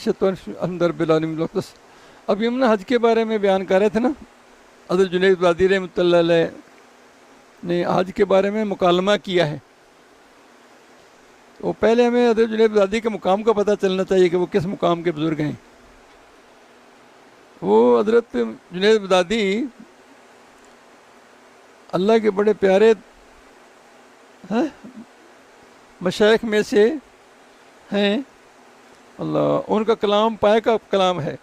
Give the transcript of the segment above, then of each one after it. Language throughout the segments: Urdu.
اندر بالعالمین الوقت. ابھی ہم نا حج کے بارے میں بیان کر رہے تھے نا. حضرت جنید بغدادی رحمۃ اللہ علیہ نے حج کے بارے میں مکالمہ کیا ہے. تو پہلے ہمیں حضرت جنید بغدادی کے مقام کا پتہ چلنا چاہیے کہ وہ کس مقام کے بزرگ ہیں. وہ حضرت جنید بغدادی اللہ کے بڑے پیارے مشائخ میں سے ہیں. اللہ، ان کا کلام پائے کا کلام ہے.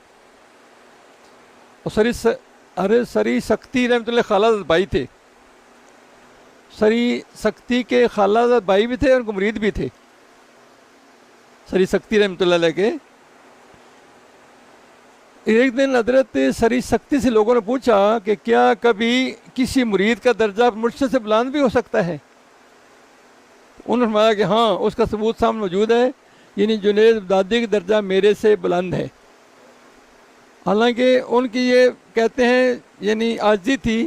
اور سری سکتی رحمۃ اللہ خالہ بھائی تھے. سری سکتی کے خالہ بھائی بھی تھے، ان کو مرید بھی تھے سری سکتی رحمۃ اللہ علیہ کے. ایک دن حضرت سری سکتی سے لوگوں نے پوچھا کہ کیا کبھی کسی مرید کا درجہ مرشد سے بلند بھی ہو سکتا ہے؟ انہوں نے فرمایا کہ ہاں، اس کا ثبوت سامنے موجود ہے، یعنی جنید بغدادی کا درجہ میرے سے بلند ہے. حالانکہ ان کی یہ کہتے ہیں یعنی عاجزی تھی،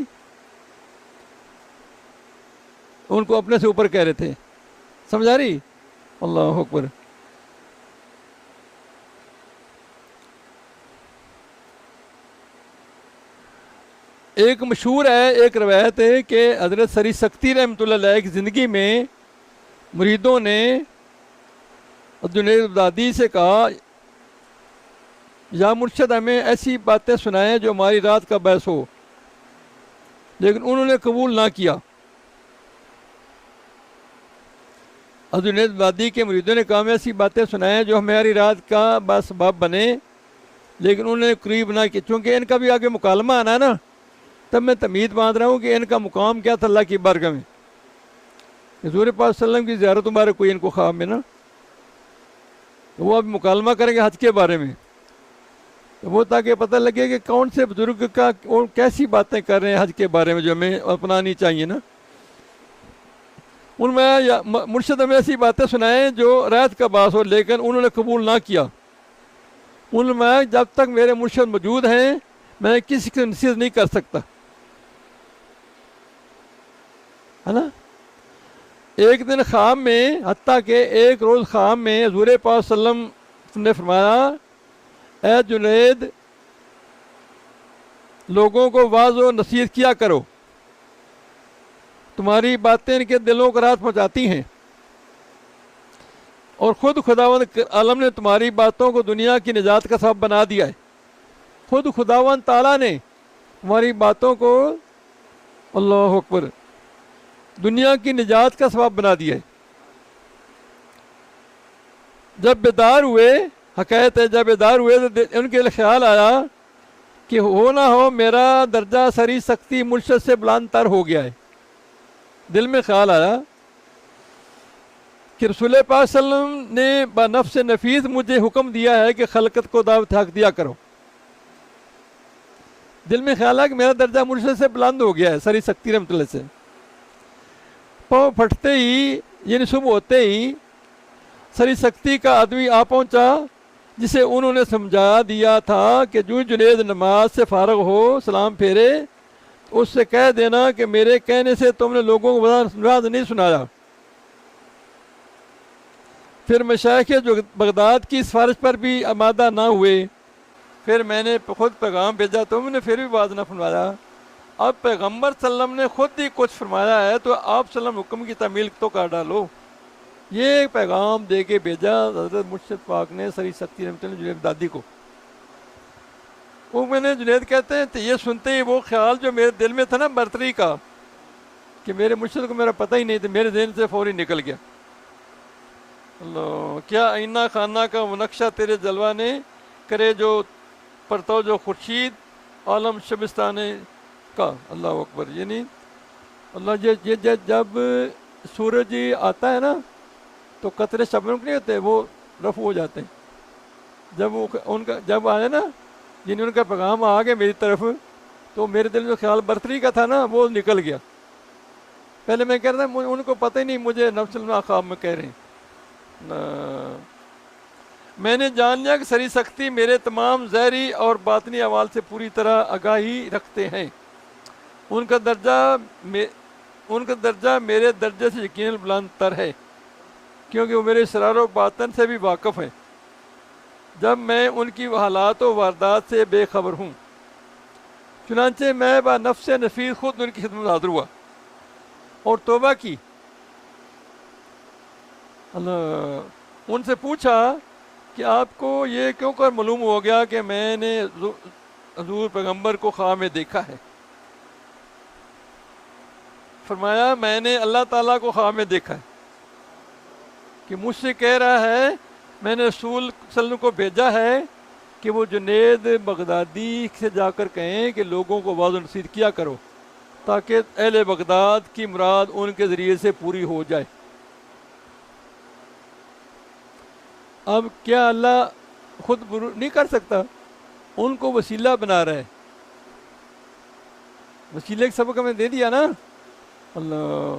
ان کو اپنے سے اوپر کہہ رہے تھے. سمجھا رہی؟ اللہ اکبر. ایک مشہور ہے، ایک روایت ہے کہ حضرت سری سکتی رحمۃ اللہ علیہ کی زندگی میں مریدوں نے جنید بغدادی سے کہا یا مرشد ہمیں ایسی باتیں سنائیں جو ہماری رات کا باعث ہو، لیکن انہوں نے قبول نہ کیا. جنید بغدادی کے مریدوں نے کہا ہمیں ایسی باتیں سنائیں جو ہماری رات کا سبب بنے، لیکن انہوں نے قریب نہ کیا. چونکہ ان کا بھی آگے مکالمہ آنا ہے نا، تب میں تمید باندھ رہا ہوں کہ ان کا مقام کیا تھا اللہ کی بارگاہ میں. حضور پاک صلی اللہ علیہ وسلم کی زیارت مبارک کوئی ان کو خواب میں نا، تو وہ اب مکالمہ کریں گے حج کے بارے میں. تو وہ تاکہ پتہ لگے کہ کون سے بزرگ کا اور کیسی باتیں کر رہے ہیں حج کے بارے میں جو ہمیں اپنانی چاہیے نا. ان میں مرشد ہمیں ایسی باتیں سنائیں جو رات کا باعث ہو، لیکن انہوں نے قبول نہ کیا. ان میں جب تک میرے مرشد موجود ہیں میں کسی کی نصیحت نہیں کر سکتا، ہے نا. ایک دن خواب میں، حتیٰ کہ ایک روز خواب میں حضور پاک صلی اللہ علیہ وسلم نے فرمایا اے جنید، لوگوں کو واعظ و نصیحت کیا کرو، تمہاری باتیں ان کے دلوں کو راحت پہنچاتی ہیں، اور خود خداوند عالم نے تمہاری باتوں کو دنیا کی نجات کا سبب بنا دیا ہے. خود خداوند تعالیٰ نے تمہاری باتوں کو، اللہ اکبر، دنیا کی نجات کا سبب بنا دیا ہے. جب بیدار ہوئے، حقیقت ہے جب بیدار ہوئے تو ان کے خیال آیا کہ ہو نہ ہو میرا درجہ سری سکتی مرشد سے بلند تر ہو گیا ہے. دل میں خیال آیا کہ رسول پاک صلی اللہ علیہ وسلم نے بنفس نفیس مجھے حکم دیا ہے کہ خلقت کو دعوت حق دیا کرو. دل میں خیال آیا کہ میرا درجہ مرشد سے بلند ہو گیا ہے سری سکتی رحمۃ اللہ سے. پاؤں پھٹتے ہی، یعنی صبح ہوتے ہی سری سکتی کا آدمی آ پہنچا، جسے انہوں نے سمجھا دیا تھا کہ جو جنید نماز سے فارغ ہو سلام پھیرے اس سے کہہ دینا کہ میرے کہنے سے تم نے لوگوں کو راز نہیں سنایا. پھر مشائخ جو بغداد کی سفارش پر بھی آمادہ نہ ہوئے. پھر میں نے خود پیغام بھیجا، تم نے پھر بھی بات نہ فرمایا. اب پیغمبر صلی اللہ علیہ وسلم نے خود ہی کچھ فرمایا ہے تو آپ صلی اللہ علیہ وسلم حکم کی تعمیل تو کر ڈالو. یہ پیغام دے کے بھیجا حضرت مرشد پاک نے سری سکتی رحمۃ اللہ جنید بغدادی کو. وہ میں نے جنید کہتے ہیں تو یہ سنتے ہی وہ خیال جو میرے دل میں تھا نا برتری کا، کہ میرے مرشد کو میرا پتہ ہی نہیں تھا، میرے ذہن سے فوری نکل گیا. اللہ، کیا آئینہ خانہ کا وہ نقشہ تیرے جلوہ نے کرے جو پرتو جو خورشید عالم شبستان کا. اللہ اکبر. یعنی اللہ یہ جب سورج آتا ہے نا تو قطرے شبنم نہیں ہوتے، وہ رفع ہو جاتے ہیں. جب وہ ان کا جب آئے نا، یعنی ان کا پیغام آ گیا میری طرف، تو میرے دل میں خیال برتری کا تھا نا وہ نکل گیا. پہلے میں کہہ رہا تھا ان کو پتہ ہی نہیں مجھے نفس خواب میں کہہ رہے ہیں. میں نے جان لیا کہ سری سکتی میرے تمام ظاہری اور باطنی اعمال سے پوری طرح آگاہی رکھتے ہیں. ان کا درجہ میرے درجے سے یقیناً بلند تر ہے، کیونکہ وہ میرے اسرار و باطن سے بھی واقف ہیں. جب میں ان کی حالات و واردات سے بے خبر ہوں۔ چنانچہ میں با نفس نفیس خود ان کی خدمت میں حاضر ہوا اور توبہ کی۔ اللہ، ان سے پوچھا کہ آپ کو یہ کیوں کر معلوم ہو گیا کہ میں نے حضور پیغمبر کو خواب میں دیکھا ہے؟ فرمایا میں نے اللہ تعالیٰ کو خواب میں دیکھا ہے کہ مجھ سے کہہ رہا ہے میں نے رسول صلی اللہ علیہ وسلم کو بھیجا ہے کہ وہ جنید بغدادی سے جا کر کہیں کہ لوگوں کو واعظ و نصیحت کیا کرو تاکہ اہل بغداد کی مراد ان کے ذریعے سے پوری ہو جائے۔ اب کیا اللہ خود نہیں کر سکتا؟ ان کو وسیلہ بنا رہا ہے، وسیلے کا سبق ہمیں دے دیا نا۔ اللہ،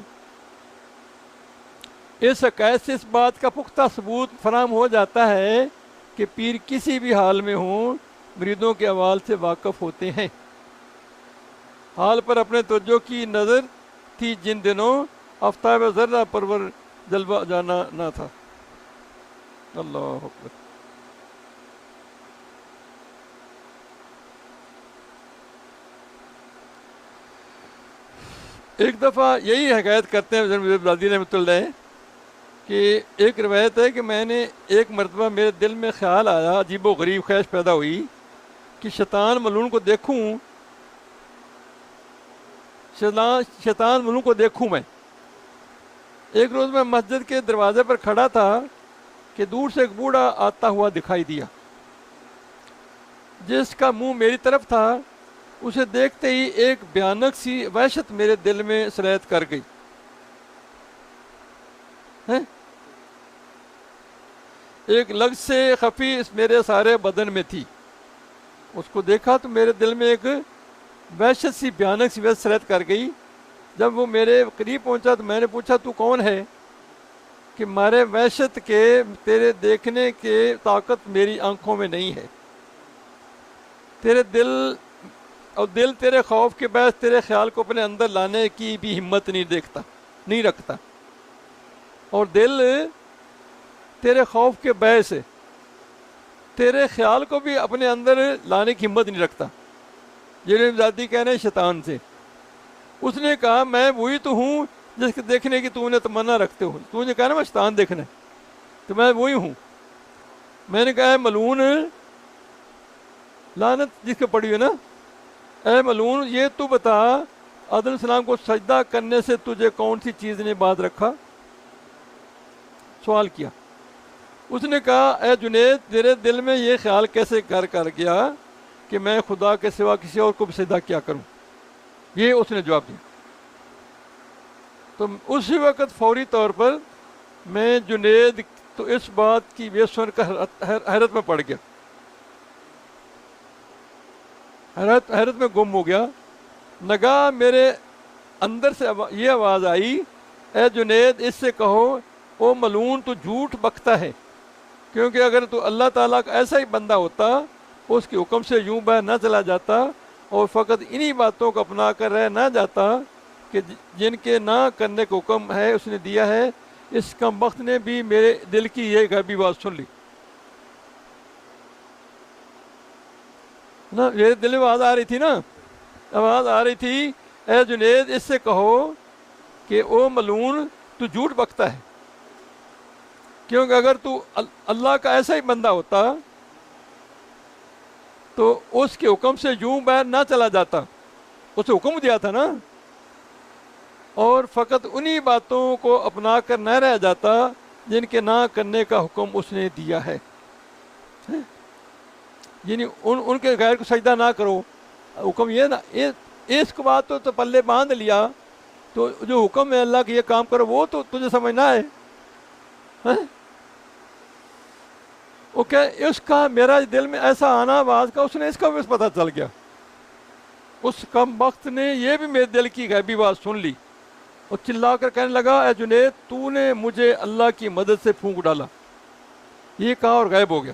اس حقائق سے اس بات کا پختہ ثبوت فراہم ہو جاتا ہے کہ پیر کسی بھی حال میں ہوں مریدوں کے احوال سے واقف ہوتے ہیں۔ حال پر اپنے توجہ کی نظر تھی جن دنوں آفتاب ذرہ پرور جلوہ جانا نہ تھا۔ اللہ اکبر۔ ایک دفعہ یہی حکایت کرتے ہیں حضرت بلادی رحمۃ اللہ علیہ کہ ایک روایت ہے کہ میں نے ایک مرتبہ میرے دل میں خیال آیا، عجیب و غریب خواہش پیدا ہوئی کہ شیطان ملعون کو دیکھوں، شیطان ملعون کو دیکھوں میں۔ ایک روز میں مسجد کے دروازے پر کھڑا تھا کہ دور سے ایک بوڑھا آتا ہوا دکھائی دیا جس کا منہ میری طرف تھا۔ اسے دیکھتے ہی ایک بھیانک سی وحشت میرے دل میں سرایت کر گئی۔ ایک لفظ سے خفی اس میرے سارے بدن میں تھی۔ اس کو دیکھا تو میرے دل میں ایک وحشت سی بھیانک سی وحشت سرایت کر گئی۔ جب وہ میرے قریب پہنچا تو میں نے پوچھا تو کون ہے؟ کہ مارے وحشت کے تیرے دیکھنے کے طاقت میری آنکھوں میں نہیں ہے، تیرے دل تیرے خوف کے باعث تیرے خیال کو اپنے اندر لانے کی بھی ہمت نہیں رکھتا، اور دل تیرے خوف کے باعث تیرے خیال کو بھی اپنے اندر لانے کی ہمت نہیں رکھتا۔ یہ ذاتی کہہ رہے ہیں شیطان سے۔ اس نے کہا میں وہی تو ہوں جس کے دیکھنے کی تو نے تمنا رکھتے ہو۔ تو نے کہا نا میں شیطان دیکھنا ہے تو میں وہی ہوں۔ میں نے کہا اے ملعون، لعنت جس کو پڑی ہوئی نا، اے ملعون یہ تو بتا آدم علیہ السلام کو سجدہ کرنے سے تجھے کون سی چیز نے باز رکھا؟ سوال کیا۔ اس نے کہا اے جنید تیرے دل میں یہ خیال کیسے گھر کر گیا کہ میں خدا کے سوا کسی اور کو بھی سجدہ کیا کروں؟ یہ اس نے جواب دیا۔ تو اسی وقت فوری طور پر میں جنید تو اس بات کی یہ سن کر حیرت میں پڑ گیا، حیرت میں گم ہو گیا۔ نگاہ میرے اندر سے یہ آواز آئی اے جنید اس سے کہو او ملعون تو جھوٹ بکتا ہے، کیونکہ اگر تو اللہ تعالیٰ کا ایسا ہی بندہ ہوتا اس کے حکم سے یوں باہر نہ چلا جاتا اور فقط انہی باتوں کو اپنا کر رہ نہ جاتا کہ جن کے نہ کرنے کا حکم ہے اس نے دیا ہے، اس کم بخت نے بھی میرے دل کی یہ غیبی بات سن لی نا۔ میرے دل میں آواز آ رہی تھی اے جنید اس سے کہو کہ او ملعون تو جھوٹ بکتا ہے، کیونکہ اگر تو اللہ کا ایسا ہی بندہ ہوتا تو اس کے حکم سے یوں باہر نہ چلا جاتا، اسے حکم دیا تھا نا، اور فقط انہی باتوں کو اپنا کر نہ رہ جاتا جن کے نہ کرنے کا حکم اس نے دیا ہے۔ یعنی ان کے غیر کو سجدہ نہ کرو، حکم یہ نا، اس کو بات تو پلے باندھ لیا تو جو حکم ہے اللہ کے یہ کام کرو وہ تو تجھے سمجھنا ہے۔ اوکے، اس کا میرا دل میں ایسا آنا آواز کا اس نے اس کا بھی پتہ چل گیا، اس کم بخت نے یہ بھی میرے دل کی غیبی بات سن لی اور چلا کر کہنے لگا اے جنید تو نے مجھے اللہ کی مدد سے پھونک ڈالا، یہ کہا اور غائب ہو گیا۔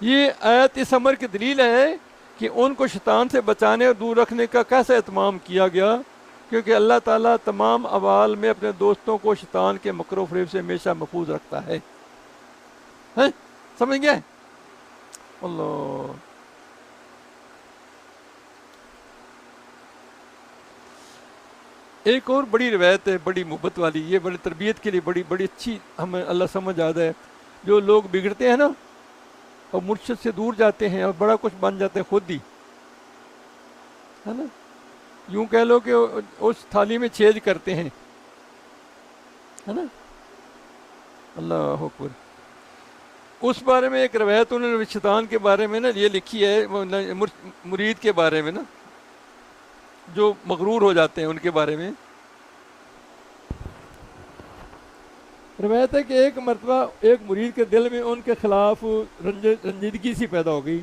یہ آیت اس امر کی دلیل ہے کہ ان کو شیطان سے بچانے اور دور رکھنے کا کیسا اہتمام کیا گیا، کیونکہ اللہ تعالیٰ تمام احوال میں اپنے دوستوں کو شیطان کے مکر و فریب سے ہمیشہ محفوظ رکھتا ہے۔ سمجھ گئے؟ اللہ. ایک اور بڑی روایت ہے، بڑی محبت والی، یہ بڑی تربیت کے لیے بڑی بڑی اچھی ہمیں اللہ سمجھ آتا ہے. جو لوگ بگڑتے ہیں نا اور مرشد سے دور جاتے ہیں اور بڑا کچھ بن جاتے ہیں خود ہی، ہے نا، یوں کہہ لو کہ اس تھالی میں چھید کرتے ہیں، ہے نا. اللہ اکبر. اس بارے میں ایک روایت انہوں نے شیطان کے بارے میں نا یہ لکھی ہے، مرید کے بارے میں نا جو مغرور ہو جاتے ہیں ان کے بارے میں. روایت ہے کہ ایک مرتبہ ایک مرید کے دل میں ان کے خلاف رنجیدگی سی پیدا ہو گئی،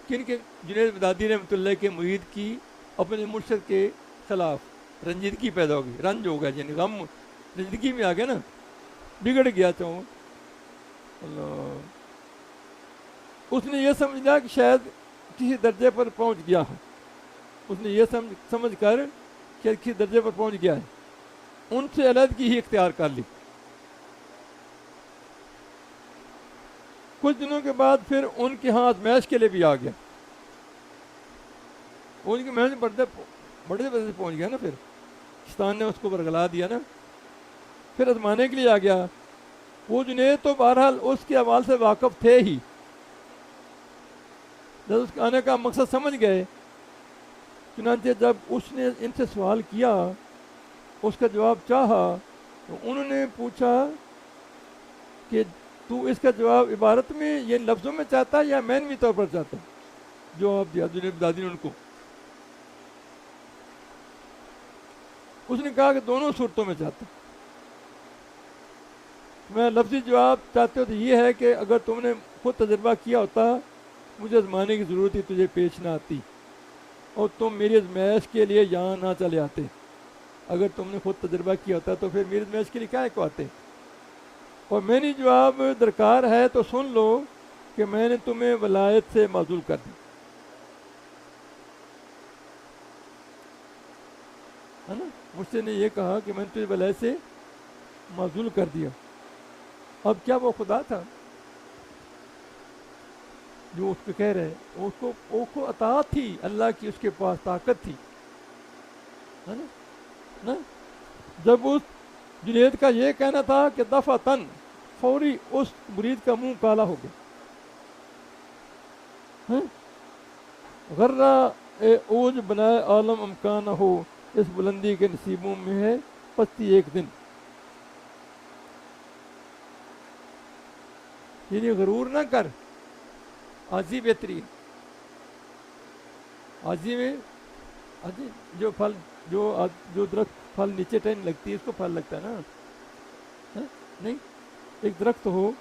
کن کے؟ جنید بغدادی رحمۃ اللہ کے مرید کی اپنے مرشد کے خلاف رنجیدگی پیدا ہو گئی، رنج ہو گیا، یعنی غم رنجیدگی میں آ گیا نا، بگڑ گیا. تو اللہ، اس نے یہ سمجھا کہ شاید کسی درجے پر پہنچ گیا ہے، اس نے یہ سمجھ کر کہ کسی درجے پر پہنچ گیا ہے، ان سے علیحدگی ہی اختیار کر لی. کچھ دنوں کے بعد پھر ان کے ہاں آزمائش کے لیے بھی آ گیا، ان کی محنت بڑھتے پہنچ گیا نا، پھر شیطان نے اس کو برگلا دیا نا، پھر آزمانے کے لیے آ گیا. وہ جنید تو بہرحال اس کے اعمال سے واقف تھے ہی، جب اس کے آنے کا مقصد سمجھ گئے. چنانچہ جب اس نے ان سے سوال کیا، اس کا جواب چاہا، تو انہوں نے پوچھا کہ تو اس کا جواب عبارت میں یہ لفظوں میں چاہتا یا معنوی طور پر چاہتا؟ جواب دیا جنید دادی نے ان کو. اس نے کہا کہ دونوں صورتوں میں چاہتا. میں لفظی جواب چاہتے ہو تو یہ ہے کہ اگر تم نے خود تجربہ کیا ہوتا، مجھے آزمانے کی ضرورت ہی تجھے پیش نہ آتی اور تم میری آزمائش کے لیے یہاں نہ چلے آتے. اگر تم نے خود تجربہ کیا ہوتا تو پھر میری آزمائش کے لیے کیا کو آتے. اور میں نے جواب درکار ہے تو سن لو کہ میں نے تمہیں ولایت سے معزول کر دی، ہے نا. مجھ سے نے یہ کہا کہ میں نے تجھے ولایت سے معزول کر دیا. اب کیا وہ خدا تھا جو اس کو کہہ رہے ہیں؟ اس کو عطا تھی اللہ کی، اس کے پاس طاقت تھی، ہے نا. جب اس جنید کا یہ کہنا تھا کہ دفعتاً فوری اس مرید کا منہ کالا ہو گیا. غرہ اوج بنائے عالم امکانہ ہو، اس بلندی کے نصیبوں میں ہے پستی ایک دن. یعنی غرور نہ کر، عاجزی بہترین. عاجزی میں جو پھل جو درخت پھل نیچے ٹہنی لگتی ہے اس کو پھل لگتا ہے نا، نہیں. ایک درخت ہو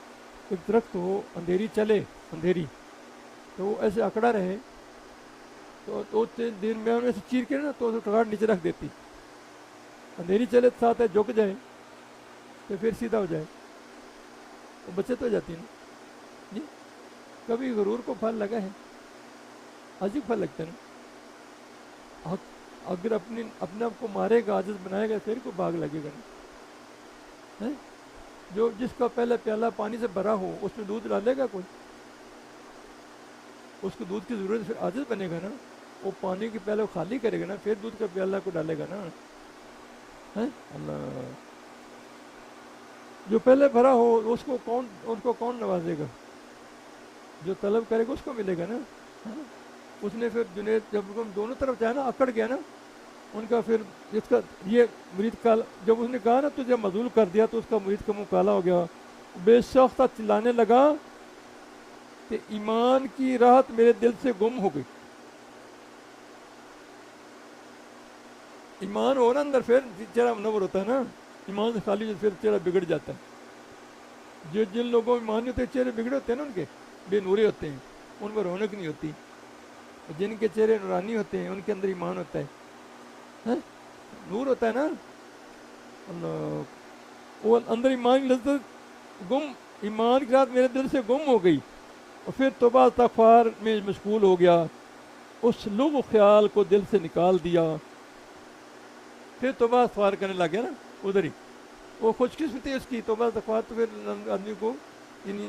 اندھیری چلے، اندھیری تو وہ ایسے اکڑا رہے تو دن میں انہیں سے چیر کے نا تو ٹکاڑ نیچے رکھ دیتی. اندھیری چلے تو ساتھ ہے جھک جائے تو پھر سیدھا ہو جائے، تو بچت ہو جاتی ہے نا. جی کبھی غرور کو پھل لگا ہے؟ عجیب پھل لگتا ہے نا. اگر اپنے آپ کو مارے گا، عاجز بنائے گا، پھر کو بھاگ لگے گا نا. جو جس کا پہلے پیالہ پانی سے بھرا ہو اس میں دودھ ڈالے گا کوئی؟ اس کو دودھ کی ضرورت، پھر عاجز بنے گا نا. وہ پانی کے پیالے خالی کرے گا نا، پھر دودھ کا پیالہ کو ڈالے گا نا. اللہ، جو پہلے بھرا ہو اس کو کون نوازے گا؟ جو طلب کرے گا اس کو ملے گا نا. اس نے پھر جنید جب دونوں طرف جانا اکڑ گیا نا ان کا، پھر جس کا یہ مرید کالا، جب اس نے کہا نا تجھے معزول کر دیا تو اس کا مرید کا منہ کالا ہو گیا، بے ساختہ چلانے لگا کہ ایمان کی راحت میرے دل سے گم ہو گئی. ایمان ہو نا اندر پھر چہرہ منور ہوتا ہے نا، ایمان سے خالی پھر چہرہ بگڑ جاتا ہے. جن لوگوں میں ایمان نہیں ہوتے چہرے بگڑے ہوتے ہیں نا، ان کے بے نورے ہوتے ہیں، ان میں رونق نہیں ہوتی. جن کے چہرے نورانی ہوتے ہیں ان کے اندر ایمان ہوتا ہے، نور ہوتا ہے نا. اللہ، وہ اندر ایمان کی لذت ایمان کی رات میرے دل سے گم ہو گئی، اور پھر توبہ استغفار میں مشغول ہو گیا، اس لغو خیال کو دل سے نکال دیا. پھر توبہ استغفار کرنے لگ گیا نا ادھر ہی. وہ خوش قسمتی اس کی توبہ استغفار، تو پھر آدمی کو یعنی